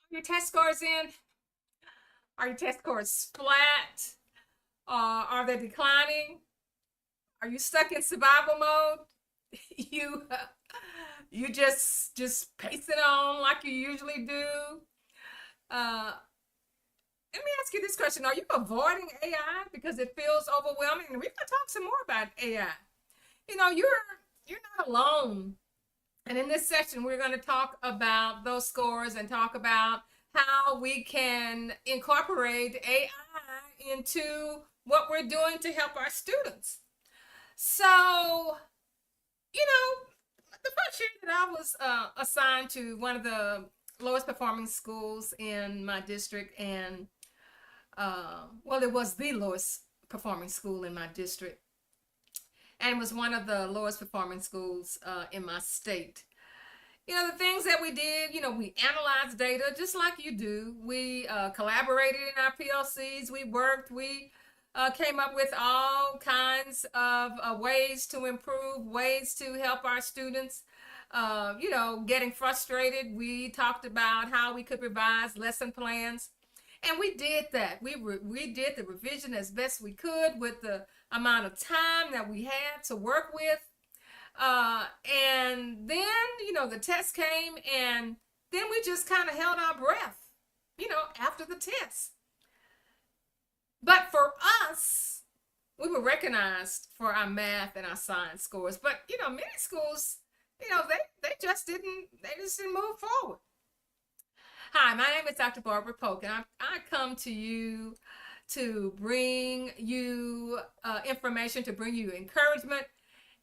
Your test scores in? Are your test scores flat? Are they declining? Are you stuck in survival mode? you you just pacing on like you usually do. Uh, Let me ask you this question: are you avoiding AI because it feels overwhelming? And we're gonna talk some more about AI. You're not alone. And in this section, we're going to talk about those scores and talk about how we can incorporate AI into what we're doing to help our students. So, you know, the first year that I was assigned to one of the lowest performing schools in my district, and well, it was the lowest performing school in my district, and it was one of the lowest performing schools in my state. The things that we did, we analyzed data just like you do. We collaborated in our PLCs. We worked. We came up with all kinds of ways to improve, ways to help our students. Getting frustrated, we talked about how we could revise lesson plans. And we did that. We did the revision as best we could with the amount of time that we had to work with. And then, the test came, and then we just kind of held our breath, after the test. But for us, we were recognized for our math and our science scores. But, many schools, they just didn't move forward. Hi, my name is Dr. Barbara Polk, and I come to you to bring you information, to bring you encouragement,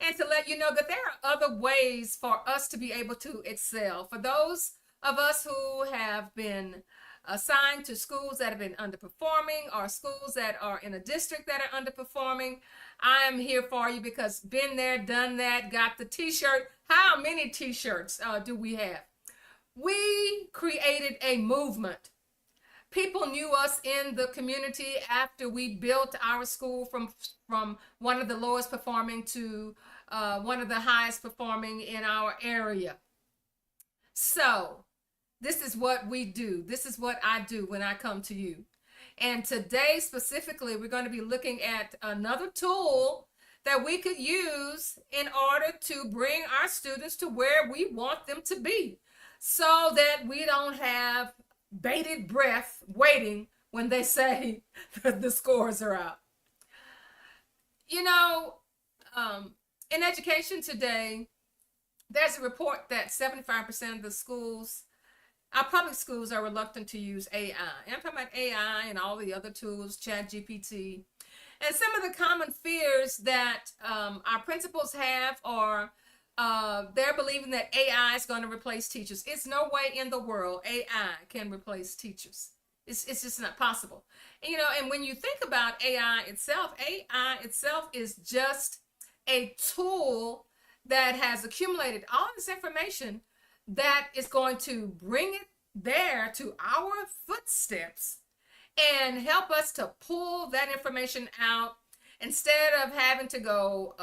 and to let you know that there are other ways for us to be able to excel. For those of us who have been assigned to schools that have been underperforming, or schools that are in a district that are underperforming, I am here for you because been there, done that, got the t-shirt. How many t-shirts do we have? We created a movement. People knew us in the community after we built our school from one of the lowest performing to one of the highest performing in our area. So this is what we do. This is what I do when I come to you. And today specifically, we're going to be looking at another tool that we could use in order to bring our students to where we want them to be, so that we don't have bated breath waiting when they say the scores are out. In education today, there's a report that 75% of the schools, our public schools, are reluctant to use AI. And I'm talking about AI and all the other tools, ChatGPT. And some of the common fears that our principals have are they're believing that AI is going to replace teachers. It's no way in the world AI can replace teachers. It's just not possible. And when you think about AI itself is just a tool that has accumulated all this information that is going to bring it there to our footsteps and help us to pull that information out instead of having to go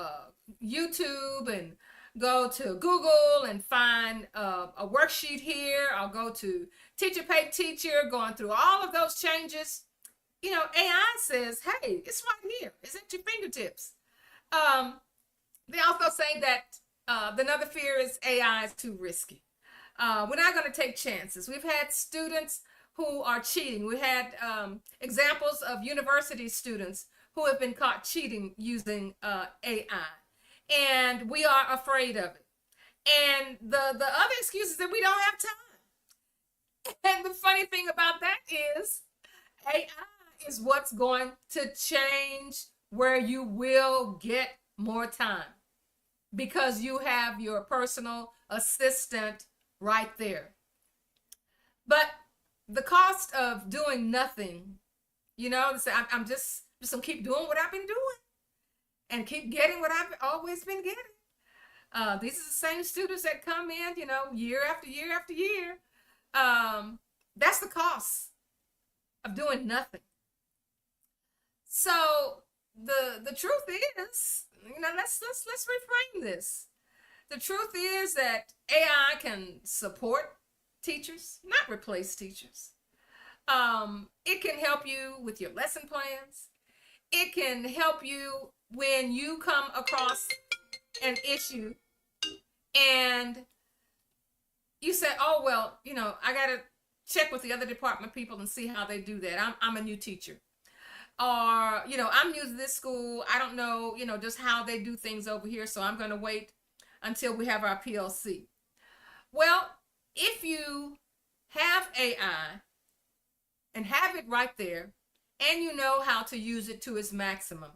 YouTube and go to Google and find a worksheet here. I'll go to Teacher Pay Teacher, going through all of those changes. AI says, hey, it's right here. It's at your fingertips. They also say that another fear is AI is too risky. We're not going to take chances. We've had students who are cheating. We had examples of university students who have been caught cheating using AI. And we are afraid of it. And the other excuse is that we don't have time. And the funny thing about that is AI is what's going to change where you will get more time, because you have your personal assistant right there. But the cost of doing nothing, I'm just gonna keep doing what I've been doing and keep getting what I've always been getting. These are the same students that come in, year after year after year. That's the cost of doing nothing. So the truth is, let's reframe this. The truth is that AI can support teachers, not replace teachers. It can help you with your lesson plans. It can help you when you come across an issue and you say, oh, well, I got to check with the other department people and see how they do that. I'm a new teacher. Or, I'm new to this school. I don't know, just how they do things over here. So I'm going to wait until we have our PLC. Well, if you have AI and have it right there, and you know how to use it to its maximum,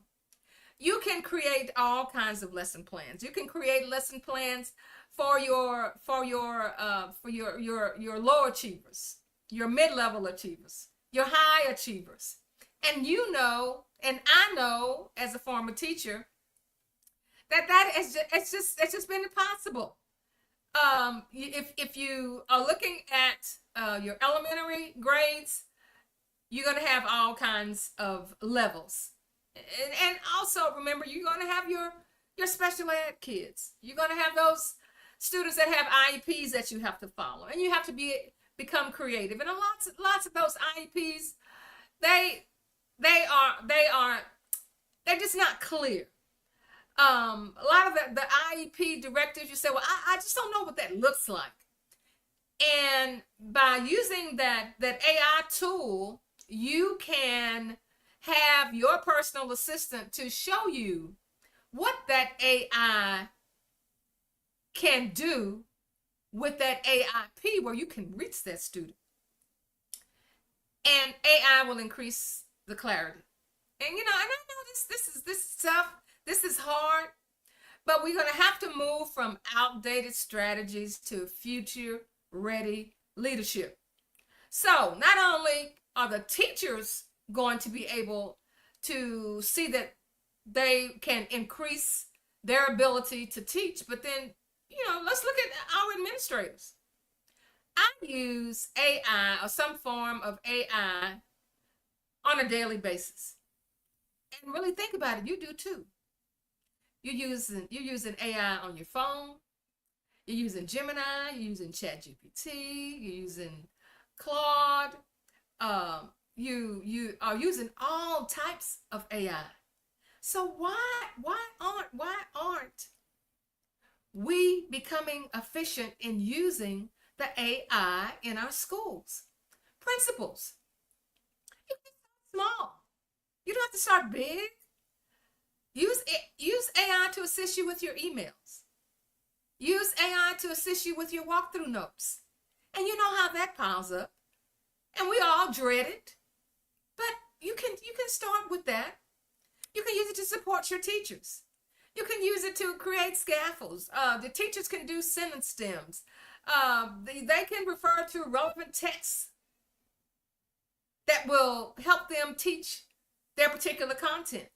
you can create all kinds of lesson plans. You can create lesson plans for your low achievers, your mid-level achievers, your high achievers. And and I know as a former teacher that it's just been impossible. If you are looking at your elementary grades, you're going to have all kinds of levels. And also remember, you're going to have your special ed kids. You're going to have those students that have IEPs that you have to follow, and you have to become creative. And lots of those IEPs, they're just not clear. A lot of the IEP directives, you say, well, I just don't know what that looks like. And by using that AI tool, you can have your personal assistant to show you what that AI can do with that AIP, where you can reach that student. And AI will increase the clarity. And and I know this is tough. This is hard, but we're going to have to move from outdated strategies to future-ready leadership. So not only are the teachers going to be able to see that they can increase their ability to teach, but then, let's look at our administrators. I use AI or some form of AI on a daily basis. And really think about it, you do too. You're using AI on your phone. You're using Gemini. You're using ChatGPT. You're using Claude. You are using all types of AI. So why aren't we becoming efficient in using the AI in our schools? Principals, you can start small. You don't have to start big. Use AI to assist you with your emails. Use AI to assist you with your walkthrough notes. And you know how that piles up. And we all dread it. But you can start with that. You can use it to support your teachers. You can use it to create scaffolds. The teachers can do sentence stems. They can refer to relevant texts that will help them teach their particular content.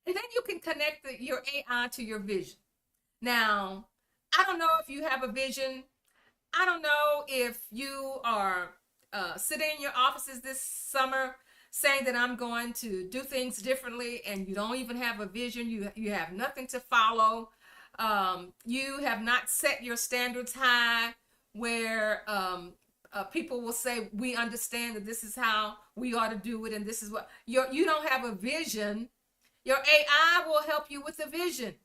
And then you can connect your AI to your vision. Now, I don't know if you have a vision. I don't know if you are sitting in your offices this summer saying that I'm going to do things differently, and you don't even have a vision. You have nothing to follow. You have not set your standards high where people will say, we understand that this is how we ought to do it, and this is what you don't have a vision. Your AI will help you with the vision.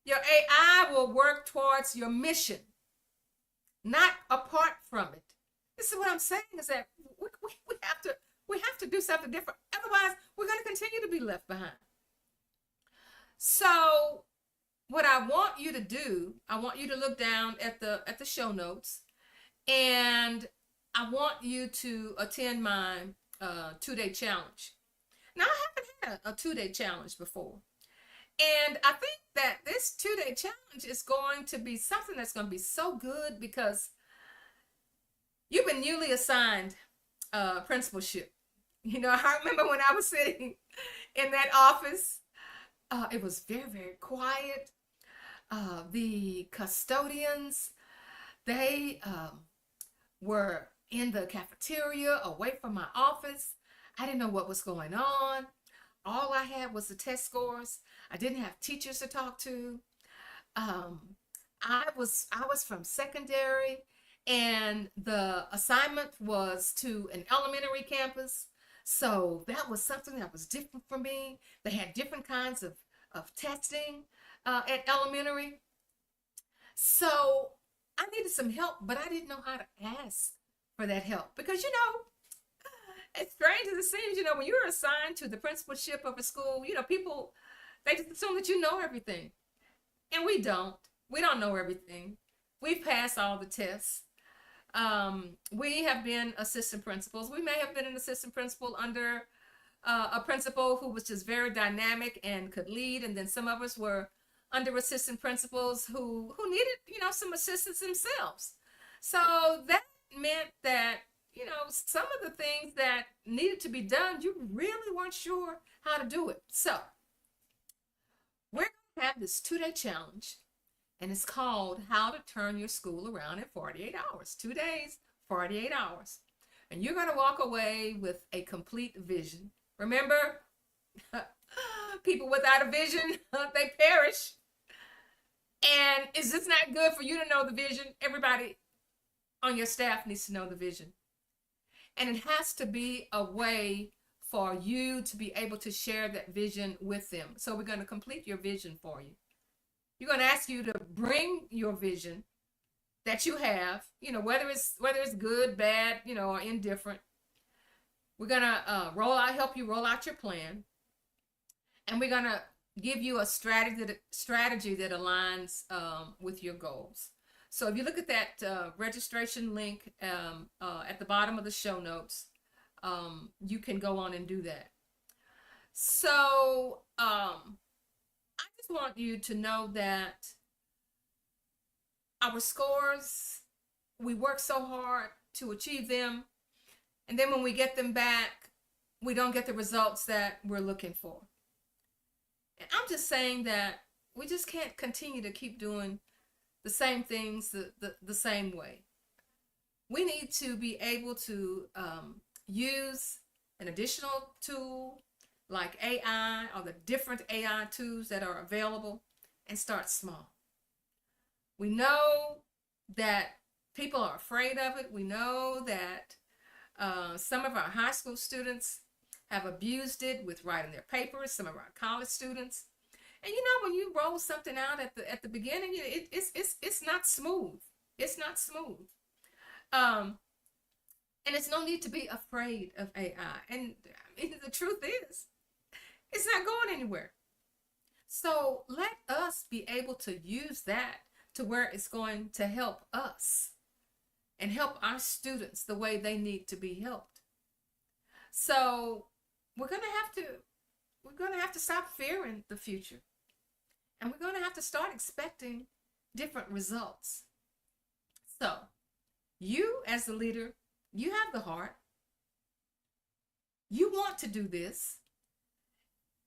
Your AI will work towards your mission, not apart from it. This is what I'm saying, is that we have to do something different. Otherwise, we're going to continue to be left behind. So what I want you to do, I want you to look down at the show notes, and I want you to attend my 2-day challenge. Now, I haven't had a 2-day challenge before. And I think that this 2-day challenge is going to be something that's going to be so good, because you've been newly assigned principalship. I remember when I was sitting in that office, it was very, very quiet. The custodians, they were in the cafeteria away from my office. I didn't know what was going on. All I had was the test scores. I didn't have teachers to talk to. I was from secondary, and the assignment was to an elementary campus. So that was something that was different for me. They had different kinds of testing at elementary. So I needed some help, but I didn't know how to ask for that help because, as strange as it seems, when you're assigned to the principalship of a school, people, they just assume that you know everything. And we don't. We don't know everything. We've passed all the tests. We have been assistant principals. We may have been an assistant principal under a principal who was just very dynamic and could lead, and then some of us were under assistant principals who needed some assistance themselves. So that meant that some of the things that needed to be done, you really weren't sure how to do it. So we're going to have this 2-day challenge, and it's called How to Turn Your School Around in 48 Hours. 2 days, 48 hours. And you're going to walk away with a complete vision. Remember, people without a vision, they perish. And it's just not good for you to know the vision. Everybody on your staff needs to know the vision. And it has to be a way for you to be able to share that vision with them. So we're going to complete your vision for you. You're going to ask you to bring your vision that you have, whether it's good, bad, or indifferent. We're going to help you roll out your plan. And we're going to give you a strategy that aligns with your goals. So if you look at that registration link at the bottom of the show notes, you can go on and do that. So I just want you to know that our scores, we work so hard to achieve them, and then when we get them back, we don't get the results that we're looking for. And I'm just saying that we just can't continue to keep doing the same things the same way. We need to be able to use an additional tool like AI or the different AI tools that are available and start small. We know that people are afraid of it. We know that some of our high school students have abused it with writing their papers, some of our college students. And when you roll something out at the beginning, it's not smooth. It's not smooth. And it's no need to be afraid of AI. And the truth is, it's not going anywhere. So let us be able to use that to where it's going to help us and help our students the way they need to be helped. So we're going to have to stop fearing the future. And we're going to have to start expecting different results. So you as the leader, you have the heart. You want to do this.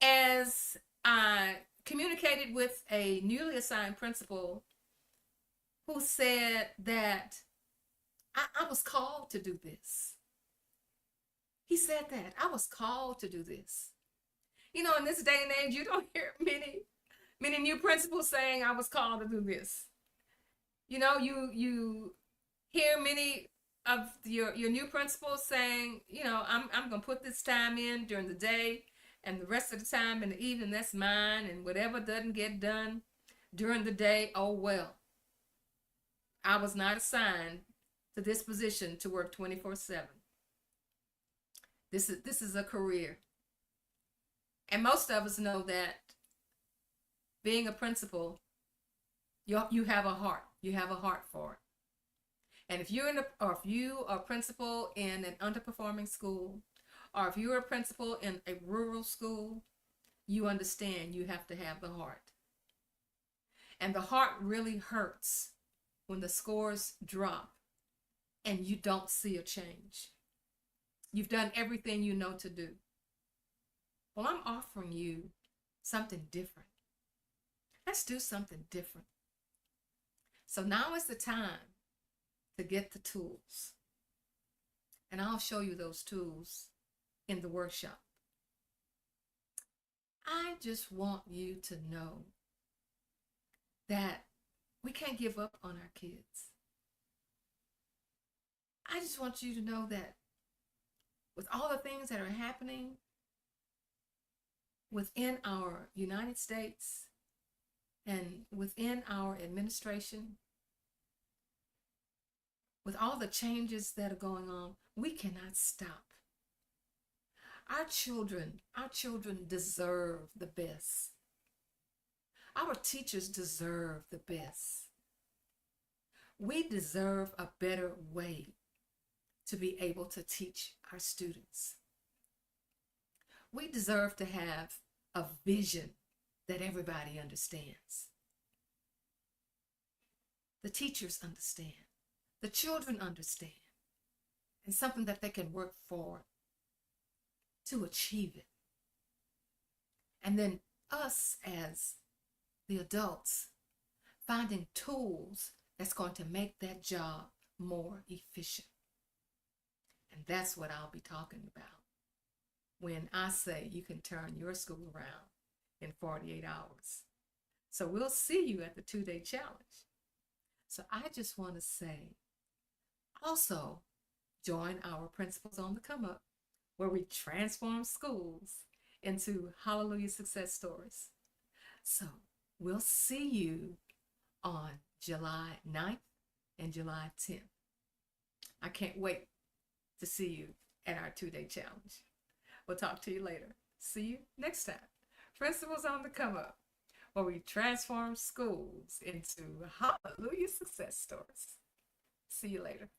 As I communicated with a newly assigned principal who said that I was called to do this. He said that I was called to do this. In this day and age, you don't hear many new principals saying I was called to do this. You hear many of your new principals saying, I'm going to put this time in during the day, and the rest of the time in the evening, that's mine, and whatever doesn't get done during the day, oh well. I was not assigned to this position to work 24/7. This is a career. And most of us know that being a principal, you have a heart. You have a heart for it. And if you are a principal in an underperforming school, or if you're a principal in a rural school, you understand you have to have the heart. And the heart really hurts when the scores drop and you don't see a change. You've done everything you know to do. Well, I'm offering you something different. Let's do something different. So now is the time to get the tools. And I'll show you those tools in the workshop. I just want you to know that We can't give up on our kids. I just want you to know that with all the things that are happening within our United States and within our administration, with all the changes that are going on, we cannot stop. Our children deserve the best. Our teachers deserve the best. We deserve a better way to be able to teach our students. We deserve to have a vision that everybody understands. The teachers understand. The children understand. And something that they can work for to achieve it. And then us as the adults finding tools that's going to make that job more efficient. And that's what I'll be talking about when I say you can turn your school around in 48 hours. So we'll see you at the 2-day challenge. So I just want to say, also join our Principals on the Come Up, where we transform schools into hallelujah success stories. So we'll see you on July 9th and July 10th. I can't wait to see you at our 2-day challenge. We'll talk to you later. See you next time. Principals on the Come Up, where we transform schools into hallelujah success stories. See you later.